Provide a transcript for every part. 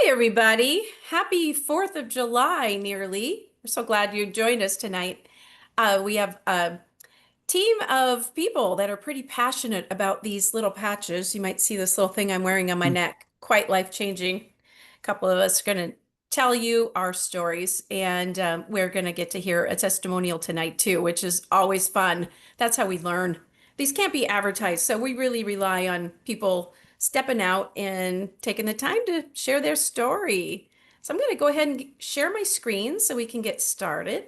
Everybody. Happy 4th of July, nearly. We're so glad you joined us tonight. We have a team of people that are pretty passionate about these little patches. You might see this little thing I'm wearing on my neck, quite life-changing. A couple of us are going to tell you our stories, and we're going to get to hear a testimonial tonight too, which is always fun. That's how we learn. These can't be advertised, so we really rely on people stepping out and taking the time to share their story. So I'm going to go ahead and share my screen so we can get started.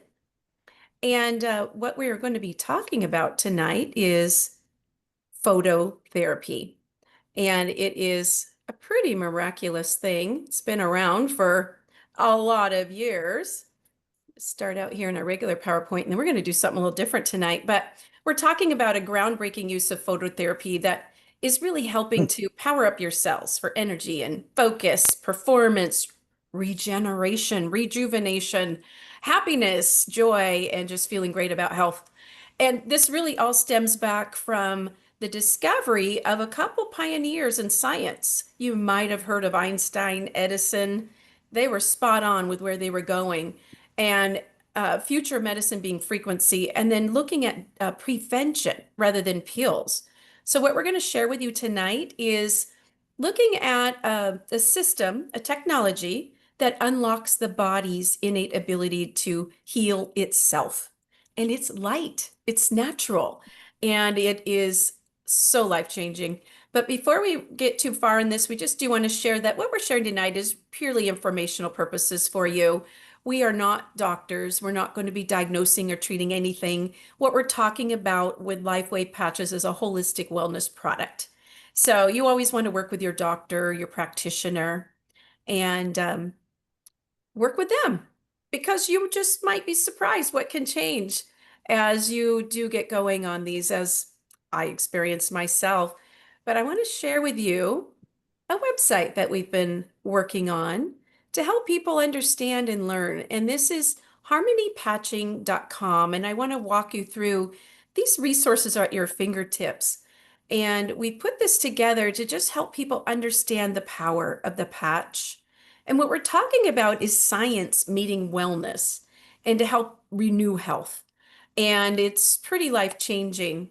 And what we are going to be talking about tonight is phototherapy. And it is a pretty miraculous thing. It's been around for a lot of years. Start out here in a regular PowerPoint, and then we're going to do something a little different tonight. But we're talking about a groundbreaking use of phototherapy that is really helping to power up your cells for energy and focus, performance, regeneration, rejuvenation, happiness, joy, and just feeling great about health. And this really all stems back from the discovery of a couple pioneers in science. You might have heard of Einstein, Edison. They were spot on with where they were going. And future medicine being frequency, and then looking at prevention rather than pills. So what we're going to share with you tonight is looking at a system, a technology that unlocks the body's innate ability to heal itself. And it's light, it's natural, and it is so life-changing. But before we get too far in this, we just do want to share that what we're sharing tonight is purely informational purposes for you. We are not doctors. We're not going to be diagnosing or treating anything. What we're talking about with Lifewave patches is a holistic wellness product. So you always want to work with your doctor, your practitioner, and work with them because you just might be surprised what can change as you do get going on these, as I experienced myself. But I want to share with you a website that we've been working on to help people understand and learn. And this is harmonypatching.com. And I want to walk you through these resources are at your fingertips. And we put this together to just help people understand the power of the patch. And what we're talking about is science meeting wellness and to help renew health. And it's pretty life-changing.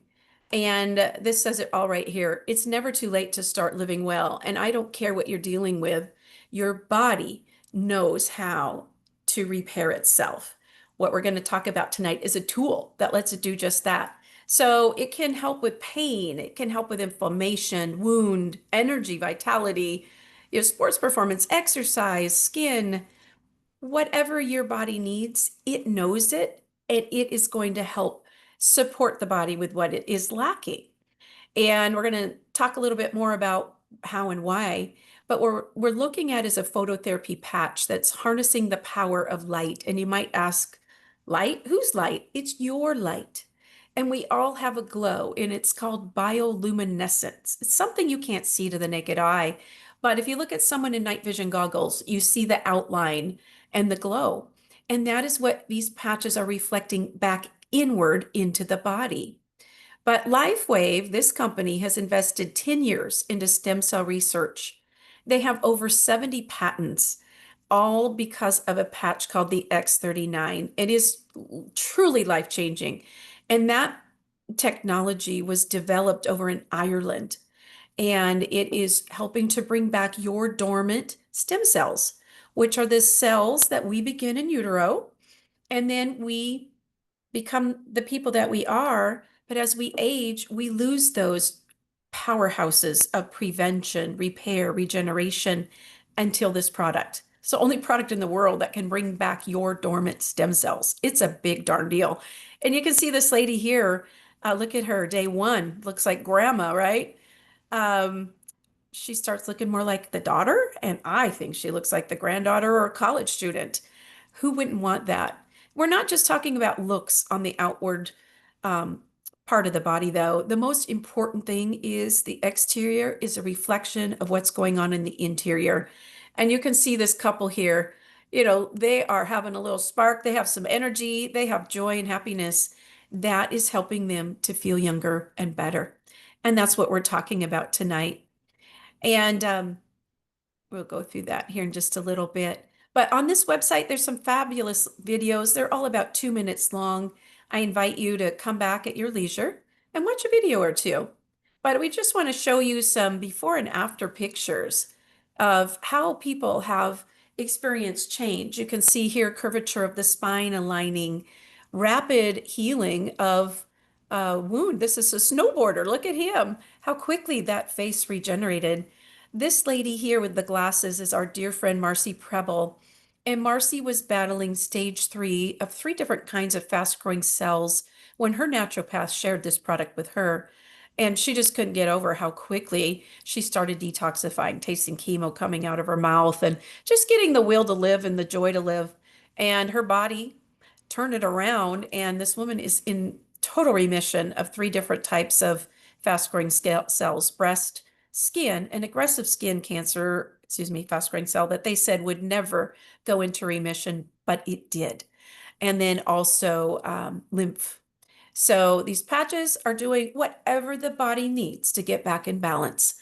And this says it all right here. It's never too late to start living well. And I don't care what you're dealing with, your body knows how to repair itself. What we're going to talk about tonight is a tool that lets it do just that. So it can help with pain, it can help with inflammation, wound, energy, vitality, sports performance, exercise, skin, whatever your body needs, it knows it, and it is going to help support the body with what it is lacking. And we're going to talk a little bit more about how and why, but we're looking at is a phototherapy patch that's harnessing the power of light. And you might ask, light? Whose light? It's your light. And we all have a glow, and it's called bioluminescence. It's something you can't see to the naked eye. But if you look at someone in night vision goggles, you see the outline and the glow. And that is what these patches are reflecting back inward into the body. But Lifewave, this company, has invested 10 years into stem cell research. They have over 70 patents, all because of a patch called the X39. It is truly life-changing. And that technology was developed over in Ireland. And it is helping to bring back your dormant stem cells, which are the cells that we begin in utero. And then we become the people that we are. But as we age, we lose those powerhouses of prevention, repair, regeneration until this product. So only product in the world that can bring back your dormant stem cells. It's a big darn deal. And you can see this lady here. Look at her, day one. Looks like grandma, right? Um, she starts looking more like the daughter, and I think she looks like the granddaughter or a college student. Who wouldn't want that? We're not just talking about looks on the outward um, part of the body, though. The most important thing is the exterior is a reflection of what's going on in the interior. And you can see this couple here, they are having a little spark. They have some energy. They have joy and happiness. That is helping them to feel younger and better. And that's what we're talking about tonight. And We'll go through that here in just a little bit. But on this website, there's some fabulous videos. They're all about 2 minutes long. I invite you to come back at your leisure and watch a video or two. But we just want to show you some before and after pictures of how people have experienced change. You can see here curvature of the spine aligning, rapid healing of a wound. This is a snowboarder. Look at him, how quickly that face regenerated. This lady here with the glasses is our dear friend Marcy Preble. And Marcy was battling stage 3 of 3 different kinds of fast-growing cells when her naturopath shared this product with her. And she just couldn't get over how quickly she started detoxifying, tasting chemo coming out of her mouth, and just getting the will to live and the joy to live. And her body turned it around. And this woman is in total remission of 3 different types of fast-growing cells, breast, skin, and aggressive skin cancer, excuse me, fast-growing cell that they said would never go into remission, but it did. And then also lymph. So these patches are doing whatever the body needs to get back in balance.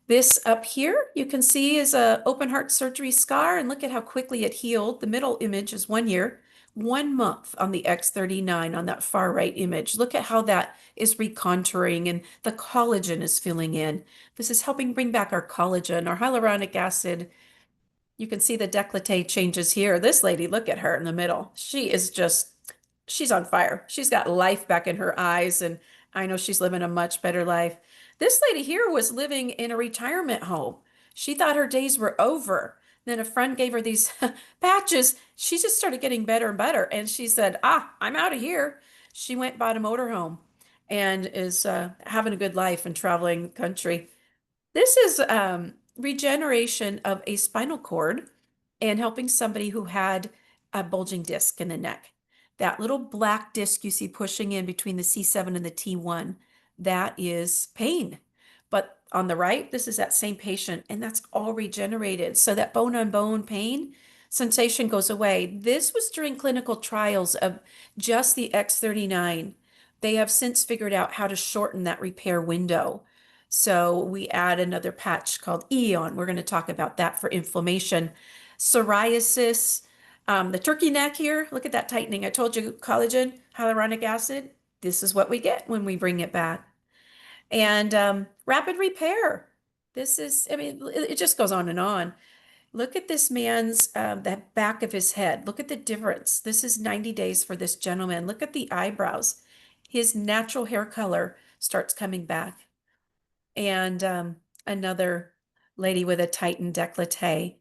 This up here, you can see is a open heart surgery scar, and look at how quickly it healed. The middle image is 1 year, 1 month on the X39 on that far right image. Look at how that is recontouring and the collagen is filling in. This is helping bring back our collagen, our hyaluronic acid. You can see the décolleté changes here. This lady, look at her in the middle. She is just, she's on fire. She's got life back in her eyes, and I know she's living a much better life. This lady here was living in a retirement home. She thought her days were over. Then a friend gave her these patches. She just started getting better and better. And she said, I'm out of here. She went, bought a motorhome, and is having a good life and traveling the country. This is regeneration of a spinal cord and helping somebody who had a bulging disc in the neck. That little black disc you see pushing in between the C7 and the T1, that is pain. But on the right, this is that same patient, and that's all regenerated. So that bone on bone pain sensation goes away. This was during clinical trials of just the X39. They have since figured out how to shorten that repair window. So we add another patch called Eon. We're going to talk about that for inflammation. Psoriasis, the turkey neck here, look at that tightening. I told you collagen, hyaluronic acid. This is what we get when we bring it back. And rapid repair. This is, I mean, it just goes on and on. Look at this man's, the back of his head. Look at the difference. This is 90 days for this gentleman. Look at the eyebrows. His natural hair color starts coming back. And another lady with a tightened décolleté.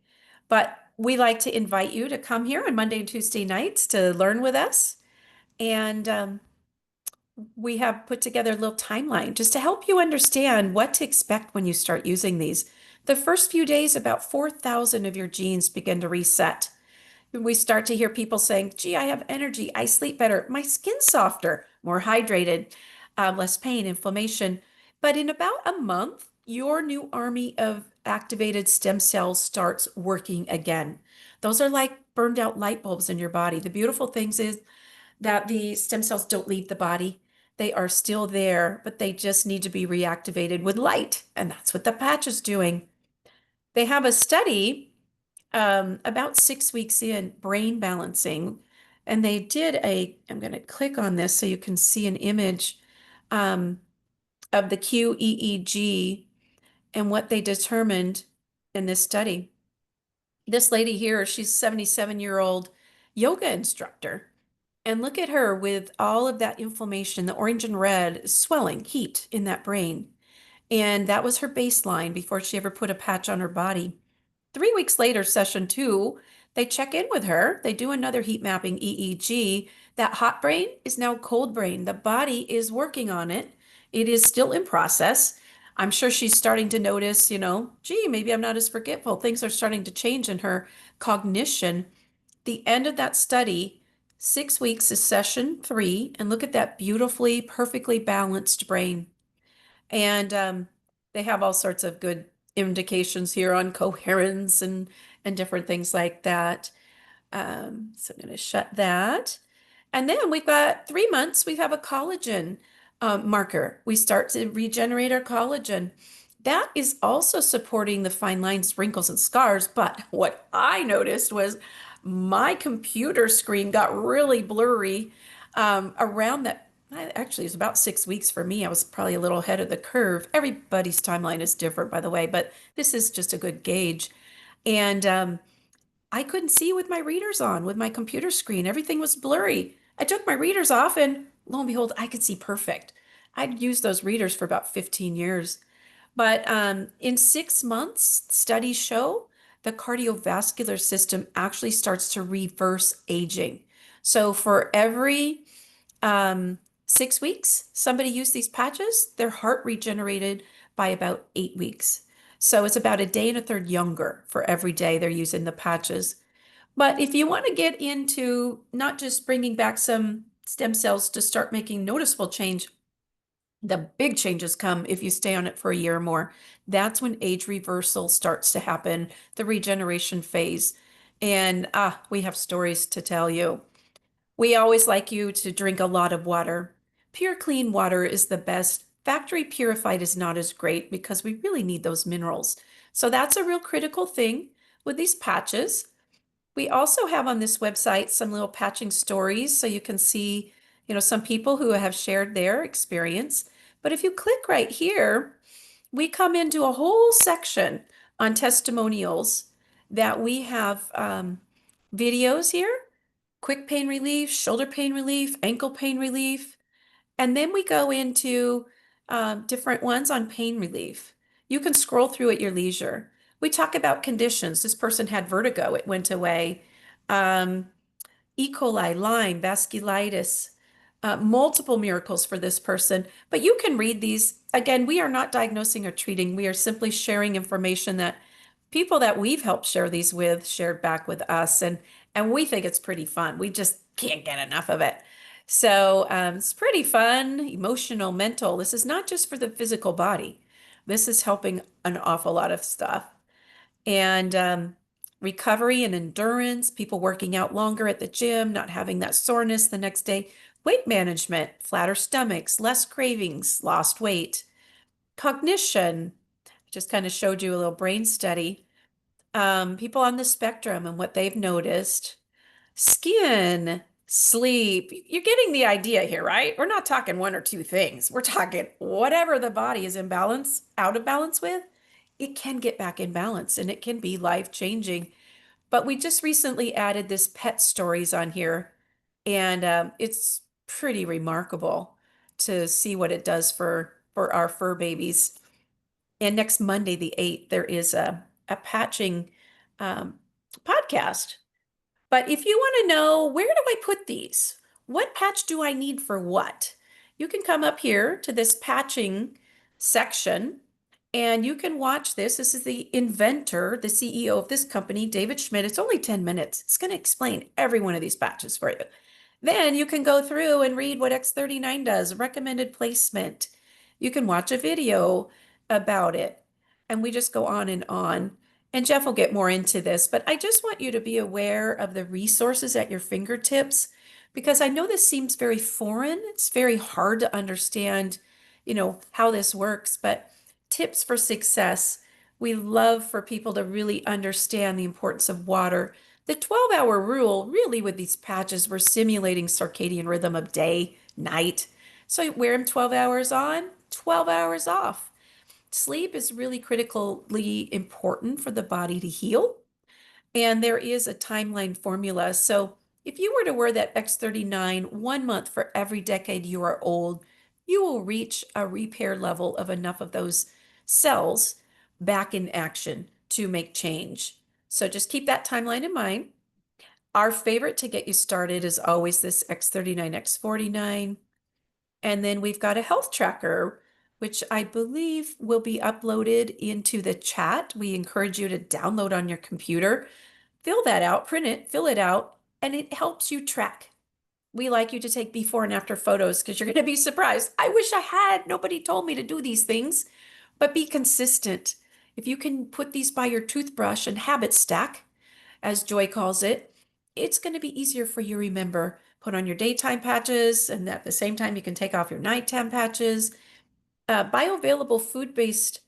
But we like to invite you to come here on Monday and Tuesday nights to learn with us. And we have put together a little timeline just to help you understand what to expect when you start using these. The first few days, about 4,000 of your genes begin to reset. We start to hear people saying, gee, I have energy, I sleep better, my skin's softer, more hydrated, less pain, inflammation. But in about a month, your new army of activated stem cells starts working again. Those are like burned out light bulbs in your body. The beautiful things is that the stem cells don't leave the body. They are still there, but they just need to be reactivated with light. And that's what the patch is doing. They have a study about 6 weeks in, brain balancing. And they did I'm going to click on this so you can see an image of the QEEG and what they determined in this study. This lady here, she's a 77-year-old yoga instructor. And look at her with all of that inflammation, the orange and red, swelling, heat in that brain. And that was her baseline before she ever put a patch on her body. 3 weeks later, session 2, they check in with her. They do another heat mapping EEG. That hot brain is now cold brain. The body is working on it. It is still in process. I'm sure she's starting to notice, gee, maybe I'm not as forgetful. Things are starting to change in her cognition. The end of that study, 6 weeks is session 3, and look at that beautifully, perfectly balanced brain. And they have all sorts of good indications here on coherence and different things like that. So I'm going to shut that. And then we've got 3 months, we have a collagen marker. We start to regenerate our collagen. That is also supporting the fine lines, wrinkles, and scars. But what I noticed was my computer screen got really blurry around that. Actually, it was about 6 weeks for me. I was probably a little ahead of the curve. Everybody's timeline is different, by the way, but this is just a good gauge. And I couldn't see with my readers on, with my computer screen. Everything was blurry. I took my readers off, and lo and behold, I could see perfect. I'd used those readers for about 15 years. But in 6 months, studies show the cardiovascular system actually starts to reverse aging. So for every 6 weeks, somebody used these patches, their heart regenerated by about 8 weeks. So it's about a day and a third younger for every day they're using the patches. But if you want to get into not just bringing back some stem cells to start making noticeable change, the big changes come if you stay on it for a year or more. That's when age reversal starts to happen, the regeneration phase. And we have stories to tell you. We always like you to drink a lot of water. Pure, clean water is the best. Factory purified is not as great because we really need those minerals. So that's a real critical thing with these patches. We also have on this website some little patching stories so you can see, some people who have shared their experience. But if you click right here, we come into a whole section on testimonials that we have videos here, quick pain relief, shoulder pain relief, ankle pain relief. And then we go into different ones on pain relief. You can scroll through at your leisure. We talk about conditions. This person had vertigo, it went away. Um, E. coli, Lyme, vasculitis, multiple miracles for this person. But you can read these. Again, we are not diagnosing or treating. We are simply sharing information that people that we've helped share these with shared back with us. And we think it's pretty fun. We just can't get enough of it. So it's pretty fun, emotional, mental. This is not just for the physical body. This is helping an awful lot of stuff. And recovery and endurance, people working out longer at the gym, not having that soreness the next day, weight management, flatter stomachs, less cravings, lost weight, cognition. Just kind of showed you a little brain study. People on the spectrum and what they've noticed, skin, sleep. You're getting the idea here, right? We're not talking one or two things. We're talking whatever the body is in balance, out of balance with, it can get back in balance and it can be life-changing. But we just recently added this pet stories on here, and it's pretty remarkable to see what it does for our fur babies. And next Monday, the 8th, there is a patching um, podcast. But if you want to know, where do I put these? What patch do I need for what? You can come up here to this patching section and you can watch this. This is the inventor, the CEO of this company, David Schmidt. It's only 10 minutes. It's going to explain every one of these patches for you. Then you can go through and read what X39 does, recommended placement. You can watch a video about it. And we just go on and on. And Jeff will get more into this, but I just want you to be aware of the resources at your fingertips because I know this seems very foreign. It's very hard to understand, how this works, but tips for success. We love for people to really understand the importance of water. The 12-hour rule, really with these patches, we're simulating circadian rhythm of day, night. So you wear them 12 hours on, 12 hours off. Sleep is really critically important for the body to heal. And there is a timeline formula. So if you were to wear that X39 1 month for every decade you are old, you will reach a repair level of enough of those cells back in action to make change. So just keep that timeline in mind. Our favorite to get you started is always this X39, X49. And then we've got a health tracker, which I believe will be uploaded into the chat. We encourage you to download on your computer, fill that out, print it, fill it out, and it helps you track. We like you to take before and after photos because you're going to be surprised. I wish I had. Nobody told me to do these things, but be consistent. If you can put these by your toothbrush and habit stack, as Joy calls it, it's going to be easier for you to remember. Put on your daytime patches, and at the same time, you can take off your nighttime patches. Bioavailable food-based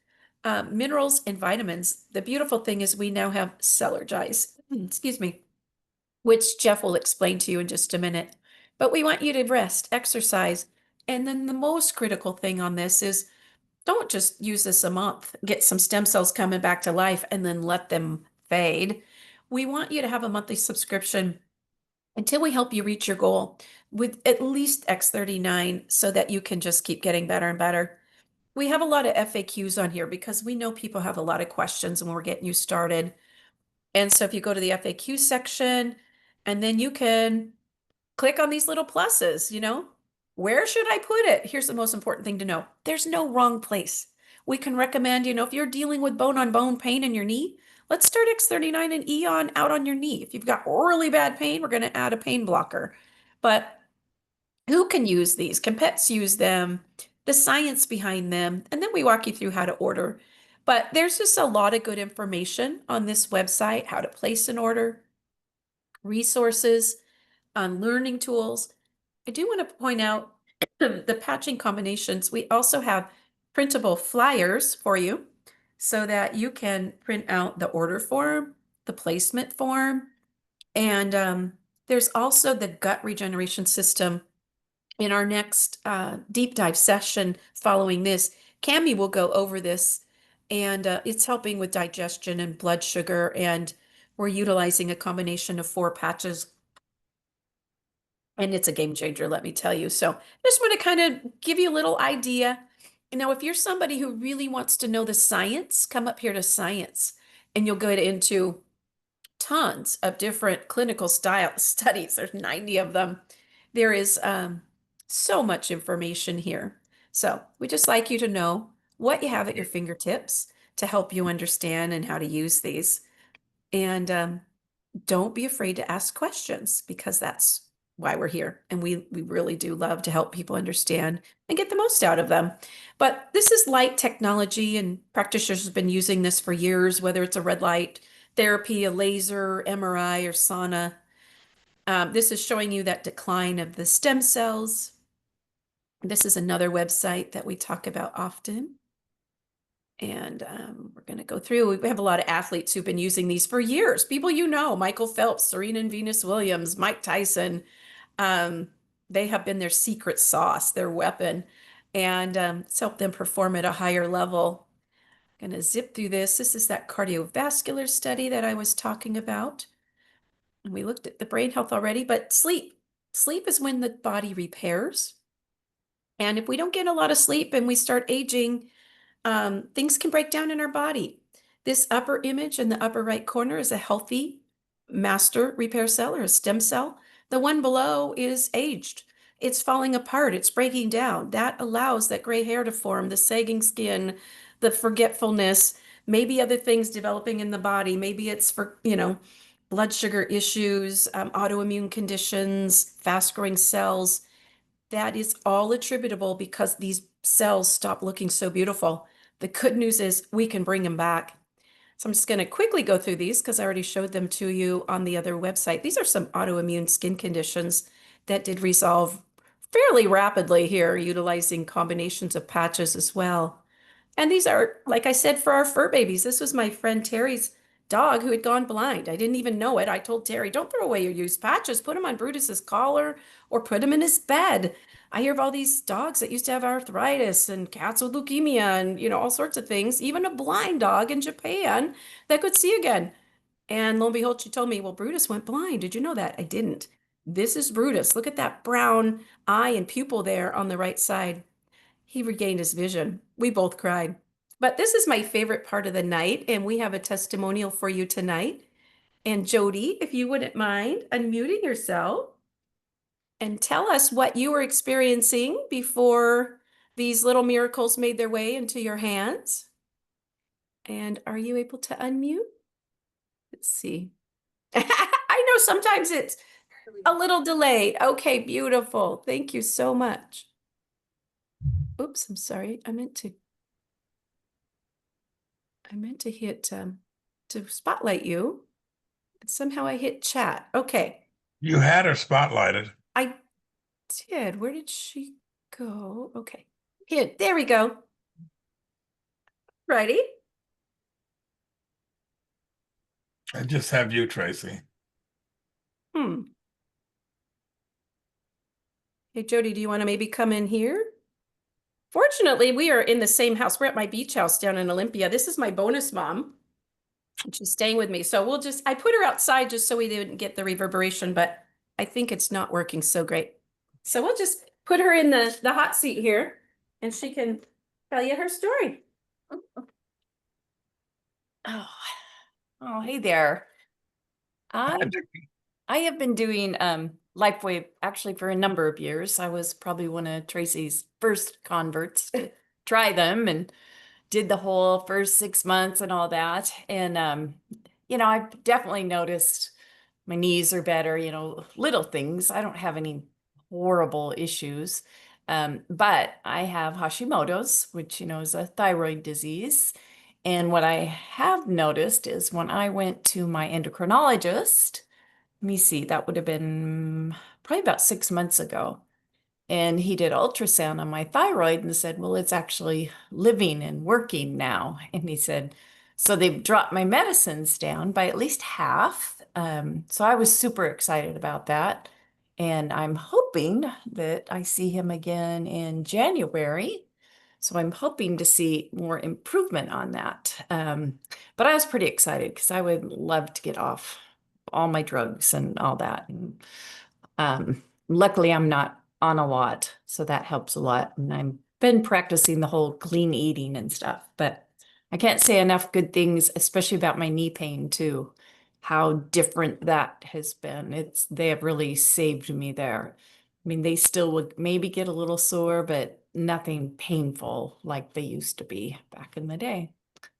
minerals and vitamins. The beautiful thing is we now have Cellergize, excuse me, which Jeff will explain to you in just a minute. But we want you to rest, exercise. And then the most critical thing on this is don't just use this a month, get some stem cells coming back to life, and then let them fade. We want you to have a monthly subscription until we help you reach your goal with at least X39 so that you can just keep getting better and better. We have a lot of FAQs on here because we know people have a lot of questions when we're getting you started. And so if you go to the FAQ section, and then you can click on these little pluses, where should I put it? Here's the most important thing to know. There's no wrong place. We can recommend, if you're dealing with bone on bone pain in your knee, let's start X39 and E on out on your knee. If you've got really bad pain, we're going to add a pain blocker. But who can use these? Can pets use them? The science behind them. And then we walk you through how to order. But there's just a lot of good information on this website, how to place an order, resources, on learning tools. I do want to point out the patching combinations. We also have printable flyers for you so that you can print out the order form, the placement form, and there's also the gut regeneration system. In our next deep dive session following this, Cami will go over this, and it's helping with digestion and blood sugar, and we're utilizing a combination of 4 patches, and it's a game changer, let me tell you. So I just want to kind of give you a little idea. Now, if you're somebody who really wants to know the science, come up here to science, and you'll get into tons of different clinical style studies. There's 90 of them. There is so much information here. So we just like you to know what you have at your fingertips to help you understand and how to use these. And don't be afraid to ask questions because that's why we're here. And we really do love to help people understand and get the most out of them. But this is light technology, and practitioners have been using this for years, whether it's a red light therapy, a laser, MRI, or sauna. This is showing you that decline of the stem cells. This is another website that we talk about often. And we're going to go through. We have a lot of athletes who've been using these for years. People Michael Phelps, Serena and Venus Williams, Mike Tyson. They have been their secret sauce, their weapon, and it's helped them perform at a higher level. I'm going to zip through this. This is that cardiovascular study that I was talking about. And we looked at the brain health already, but sleep. Sleep is when the body repairs. And if we don't get a lot of sleep and we start aging, things can break down in our body. This upper image in the upper right corner is a healthy master repair cell or a stem cell. The one below is aged. It's falling apart. It's breaking down. That allows that gray hair to form, the sagging skin, the forgetfulness, maybe other things developing in the body. Maybe it's for, blood sugar issues, autoimmune conditions, fast growing cells. That is all attributable because these cells stop looking so beautiful. The good news is we can bring them back. So I'm just going to quickly go through these because I already showed them to you on the other website. These are some autoimmune skin conditions that did resolve fairly rapidly here, utilizing combinations of patches as well. And these are, like I said, for our fur babies. This was my friend Terry's dog who had gone blind. I didn't even know it. I told Terry, don't throw away your used patches. Put them on Brutus's collar or put him in his bed. I hear of all these dogs that used to have arthritis and cats with leukemia and, all sorts of things. Even a blind dog in Japan that could see again. And lo and behold, she told me, well, Brutus went blind. Did you know that? I didn't. This is Brutus. Look at that brown eye and pupil there on the right side. He regained his vision. We both cried. But this is my favorite part of the night, and we have a testimonial for you tonight. And Jodie, if you wouldn't mind unmuting yourself and tell us what you were experiencing before these little miracles made their way into your hands. And are you able to unmute? Let's see. I know sometimes it's a little delayed. Okay, beautiful. Thank you so much. Oops, I'm sorry. I meant to hit to spotlight you. And somehow I hit chat. Okay. You had her spotlighted. I did. Where did she go? Okay. Here, there we go. Righty. I just have you, Tracy. Hmm. Hey, Jody, do you want to maybe come in here? Fortunately, we are in the same house. We're at my beach house down in Olympia. This is my bonus mom, and she's staying with me. So I put her outside just so we didn't get the reverberation, but I think it's not working so great. So we'll just put her in the hot seat here, and she can tell you her story. Oh, oh, hey there. I I think I have been doing Lifewave actually for a number of years. I was probably one of Tracy's first converts to try them and did the whole first 6 months and all that. And I've definitely noticed my knees are better, little things. I don't have any horrible issues. But I have Hashimoto's, which, is a thyroid disease. And what I have noticed is when I went to my endocrinologist, let me see, that would have been probably about 6 months ago. And he did ultrasound on my thyroid and said, well, it's actually living and working now. And he said, so they've dropped my medicines down by at least half. So I was super excited about that. And I'm hoping that I see him again in January. So I'm hoping to see more improvement on that. But I was pretty excited because I would love to get off all my drugs and all that. And luckily, I'm not on a lot, so that helps a lot. And I've been practicing the whole clean eating and stuff, but I can't say enough good things, especially about my knee pain too. How different that has been. They have really saved me there. I mean, they still would maybe get a little sore, but nothing painful like they used to be back in the day.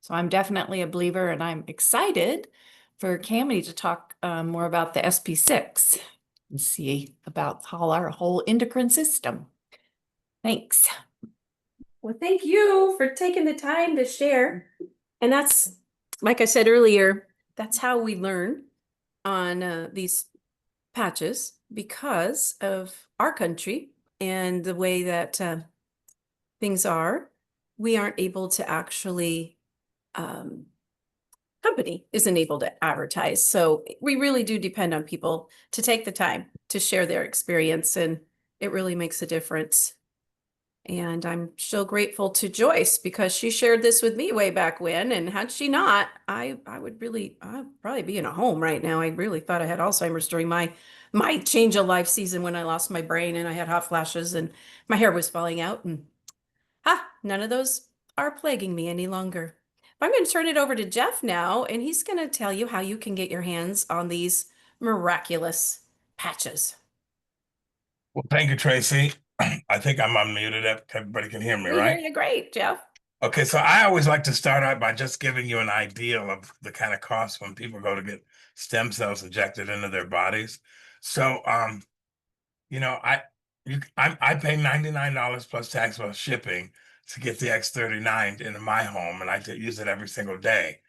So I'm definitely a believer, and I'm excited for Cami to talk more about the SP6 and see about how our whole endocrine system. Thanks. Well, thank you for taking the time to share. And that's, like I said earlier, that's how we learn on these patches because of our country and the way that things are. We aren't able to actually, um, company isn't able to advertise. So we really do depend on people to take the time to share their experience, and it really makes a difference. And I'm so grateful to Joyce because she shared this with me way back when. And had she not, I'd probably be in a home right now. I really thought I had Alzheimer's during my change of life season when I lost my brain and I had hot flashes and my hair was falling out. And none of those are plaguing me any longer. But I'm going to turn it over to Jeff now, and he's going to tell you how you can get your hands on these miraculous patches. well, thank you, Tracy. I think I'm unmuted. Everybody can hear me, We hear right? you great, Jeff. Okay, so I always like to start out by just giving you an idea of the kind of cost when people go to get stem cells injected into their bodies. So, you know, I pay $99 plus tax plus shipping to get the X39 into my home, and use it every single day.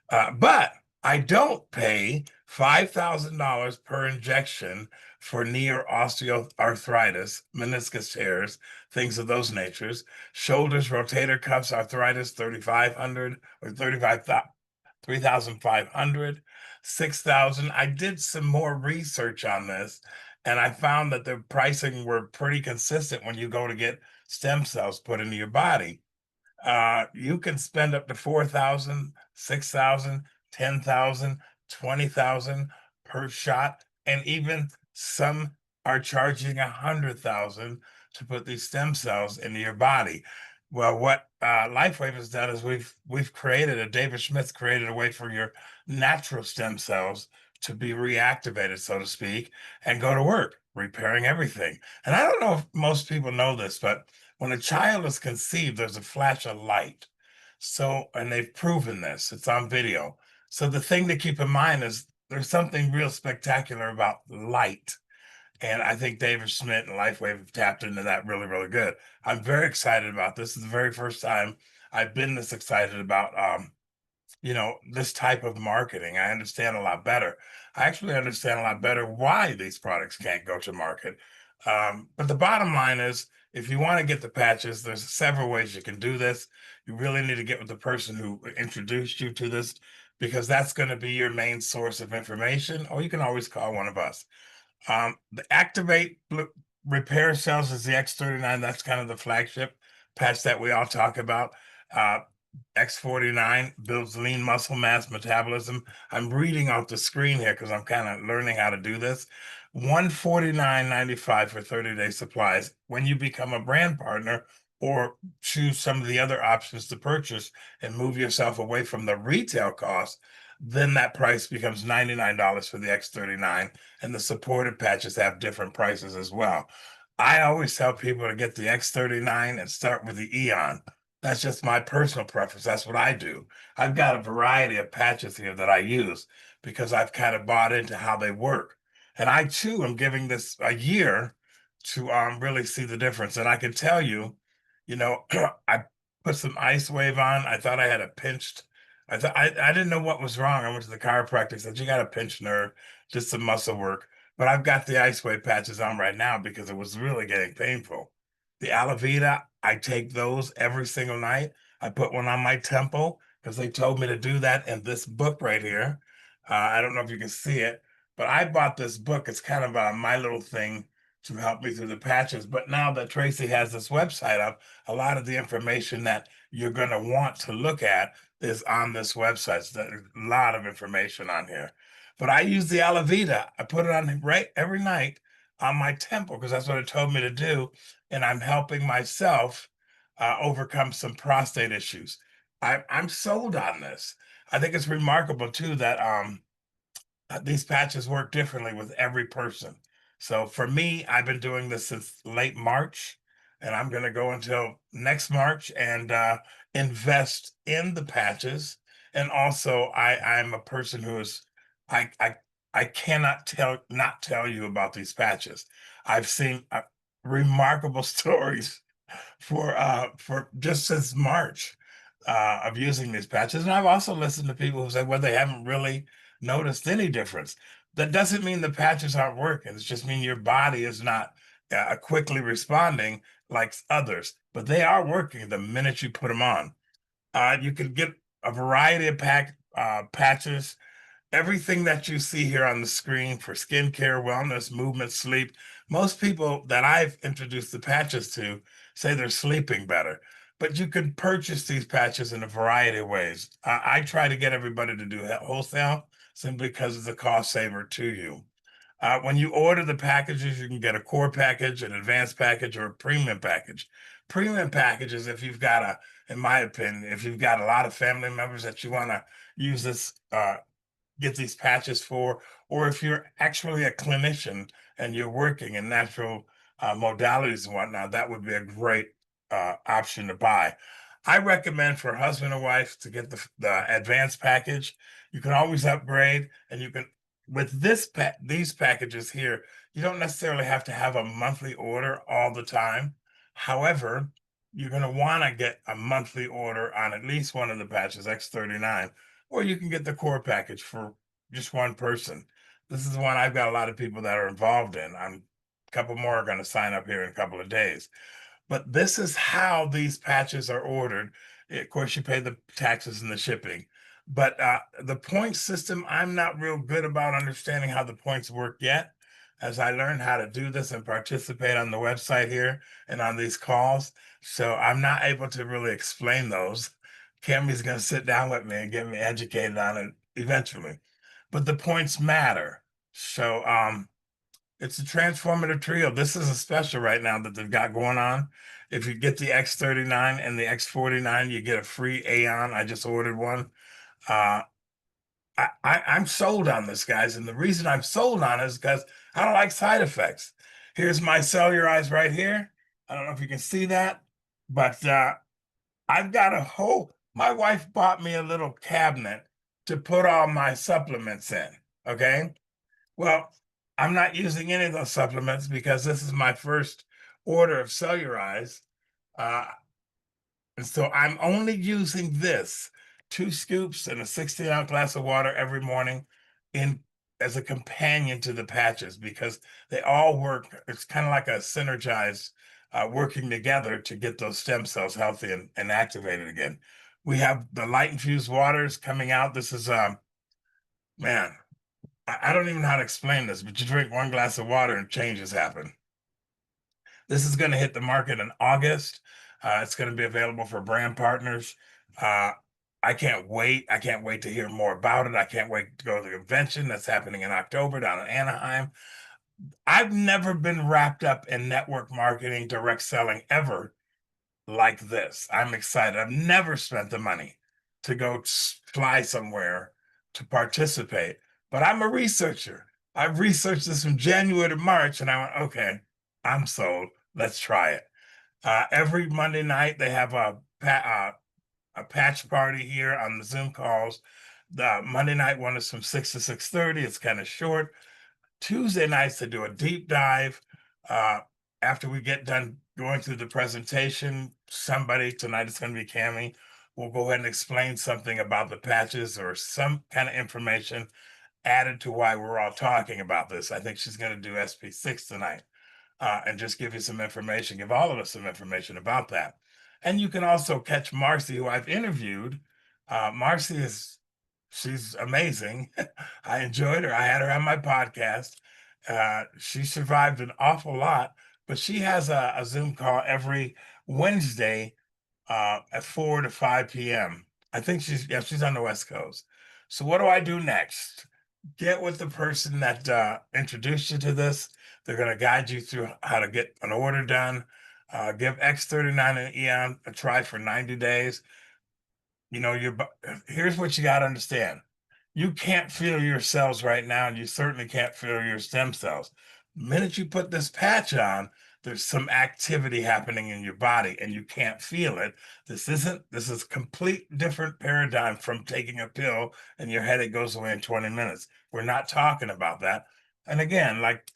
But I don't pay $5,000 per injection for knee or osteoarthritis, meniscus tears, things of those natures, shoulders, rotator cuffs, arthritis, 3,500 or 3,500, 6,000. I did some more research on this, and I found that the pricing were pretty consistent when you go to get stem cells put into your body. You can spend up to 4,000, 6,000, 10,000, 20,000 per shot, and even some are charging 100,000 to put these stem cells into your body. Well, what Lifewave has done is we've created David Smith created a way for your natural stem cells to be reactivated, so to speak, and go to work, repairing everything. And I don't know if most people know this, but when a child is conceived, there's a flash of light. So, and they've proven this, it's on video. So, the thing to keep in mind is there's something real spectacular about light. And I think David Schmidt and Lifewave have tapped into that really, really good. I'm very excited about this. This is the very first time I've been this excited about this type of marketing. I understand a lot better. I actually understand a lot better why these products can't go to market. But the bottom line is, if you want to get the patches, there's several ways you can do this. You really need to get with the person who introduced you to this because that's going to be your main source of information, or you can always call one of us. The Activate Repair Cells is the X39. That's kind of the flagship patch that we all talk about. X49 builds lean muscle mass metabolism. I'm reading off the screen here because I'm kind of learning how to do this. $149.95 for 30-day supplies. When you become a brand partner or choose some of the other options to purchase and move yourself away from the retail cost, then that price becomes $99 for the X39, and the supported patches have different prices as well. I always tell people to get the X39 and start with the Eon. That's just my personal preference. That's what I do. I've got a variety of patches here that I use because I've kind of bought into how they work. And I too am giving this a year to really see the difference. And I can tell you, I put some ice wave on. I thought I had a pinched. I didn't know what was wrong. I went to the chiropractor, said you got a pinched nerve, just some muscle work. But I've got the ice wave patches on right now because it was really getting painful. The Alavita, I take those every single night. I put one on my temple because they told me to do that in this book right here. I don't know if you can see it, but I bought this book. It's kind of my little thing to help me through the patches. But now that Tracey has this website up, a lot of the information that you're going to want to look at is on this website. So there's a lot of information on here. But I use the Alavita. I put it on right every night on my temple because that's what it told me to do. And I'm helping myself overcome some prostate issues. I'm sold on this. I think it's remarkable too that these patches work differently with every person. So for me, I've been doing this since late March, and I'm going to go until next March and invest in the patches. And also, I'm a person who is I I I cannot not tell you about these patches. I've seen remarkable stories for just since March of using these patches. And I've also listened to people who say, well, they haven't really noticed any difference. That doesn't mean the patches aren't working. It's just mean your body is not quickly responding like others, but they are working the minute you put them on. You can get a variety of patches. Everything that you see here on the screen for skincare, wellness, movement, sleep. Most people that I've introduced the patches to say they're sleeping better, but you can purchase these patches in a variety of ways. I try to get everybody to do wholesale simply because it's a cost saver to you. When you order the packages, you can get a core package, an advanced package, or a premium package. Premium packages, if you've got in my opinion, if you've got a lot of family members that you want to use this get these patches for, or if you're actually a clinician and you're working in natural modalities and whatnot, that would be a great option to buy. I recommend for husband and wife to get the advanced package. You can always upgrade, and you can with these packages here. You don't necessarily have to have a monthly order all the time. However, you're going to want to get a monthly order on at least one of the patches, X39, or you can get the core package for just one person. This is one I've got a lot of people that are involved in. A couple more are going to sign up here in a couple of days. But this is how these patches are ordered. Of course, you pay the taxes and the shipping. But the point system, I'm not real good about understanding how the points work yet. As I learn how to do this and participate on the website here and on these calls. So I'm not able to really explain those. Cammy's going to sit down with me and get me educated on it eventually. But the points matter. So it's a transformative trio. This is a special right now that they've got going on. If you get the X39 and the X49, you get a free Aeon. I just ordered one. Uh, I'm sold on this, guys. And the reason I'm sold on it is because I don't like side effects. Here's my cellulite right here. I don't know if you can see that, but I've got my wife bought me a little cabinet to put all my supplements in. Okay. Well, I'm not using any of those supplements because this is my first order of cellulite. Uh, and so I'm only using this 2 scoops and a 16-ounce glass of water every morning in as a companion to the patches because they all work. It's kind of like a synergized working together to get those stem cells healthy and activated again. We have the light infused waters coming out. This is man, I don't even know how to explain this, but you drink one glass of water and changes happen. This is going to hit the market in August. It's going to be available for brand partners. Uh, I can't wait. I can't wait to hear more about it. I can't wait to go to the convention that's happening in October down in Anaheim. I've never been wrapped up in network marketing, direct selling ever like this. I'm excited. I've never spent the money to go fly somewhere to participate, but I'm a researcher. I've researched this from January to March, and I went, okay, I'm sold. Let's try it. Every Monday night, they have a patch party here on the Zoom calls. The Monday night one is from 6 to 6:30. It's kind of short. Tuesday nights to do a deep dive. After we get done going through the presentation, somebody, tonight it's going to be Cami, will go ahead and explain something about the patches or some kind of information added to why we're all talking about this. I think she's going to do SP6 tonight, and just give you some information, give all of us some information about that. And you can also catch Marcy, who I've interviewed. Marcy she's amazing. I enjoyed her. I had her on my podcast. She survived an awful lot, but she has a Zoom call every Wednesday at 4 to 5 p.m. I think she's on the West Coast. So what do I do next? Get with the person that introduced you to this. They're going to guide you through how to get an order done. Give X39 and Eon a try for 90 days. You know, here's what you got to understand. You can't feel your cells right now, and you certainly can't feel your stem cells. The minute you put this patch on, there's some activity happening in your body and you can't feel it. This is a complete different paradigm from taking a pill and your headache goes away in 20 minutes. We're not talking about that. And again, like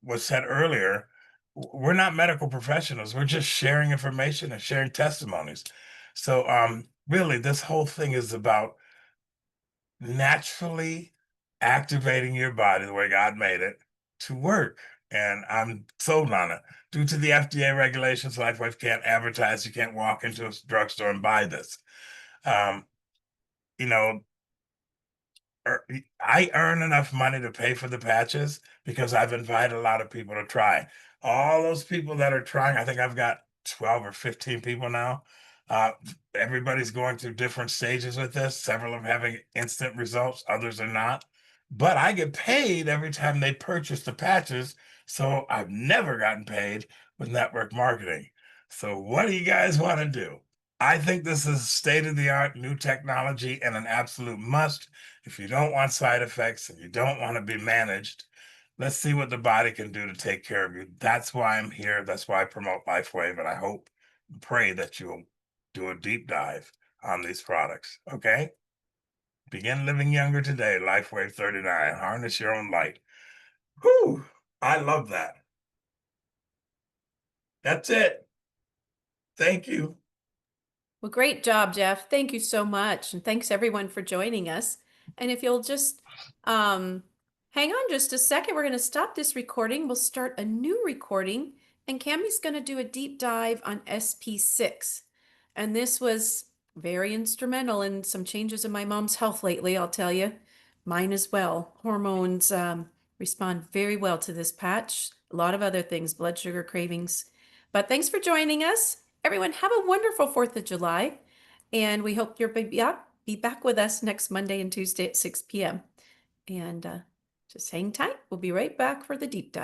was said earlier, we're not medical professionals. We're just sharing information and sharing testimonies. So really this whole thing is about naturally activating your body the way God made it to work. And I'm sold on it. Due to the FDA regulations, Lifewave can't advertise. You can't walk into a drugstore and buy this. You know, I earn enough money to pay for the patches because I've invited a lot of people to try. All those people that are trying, I think I've got 12 or 15 people now. Everybody's going through different stages with this. Several of them having instant results, others are not. But I get paid every time they purchase the patches. So I've never gotten paid with network marketing. So what do you guys want to do? I think this is state-of-the-art new technology and an absolute must. If you don't want side effects and you don't want to be managed, let's see what the body can do to take care of you. That's why I'm here. That's why I promote Lifewave, and I hope and pray that you'll do a deep dive on these products. Okay? Begin living younger today. Lifewave 39. Harness your own light. Whew! I love that. That's it. Thank you. Well, great job, Jeff. Thank you so much. And thanks everyone for joining us. And if you'll just hang on just a second, we're going to stop this recording. We'll start a new recording, and Cammie's going to do a deep dive on SP6. And this was very instrumental in some changes in my mom's health lately, I'll tell you. Mine as well. Hormones respond very well to this patch. A lot of other things, blood sugar cravings. But thanks for joining us. Everyone, have a wonderful 4th of July. And we hope you'll be back with us next Monday and Tuesday at 6 p.m. And just hang tight. We'll be right back for the deep dive.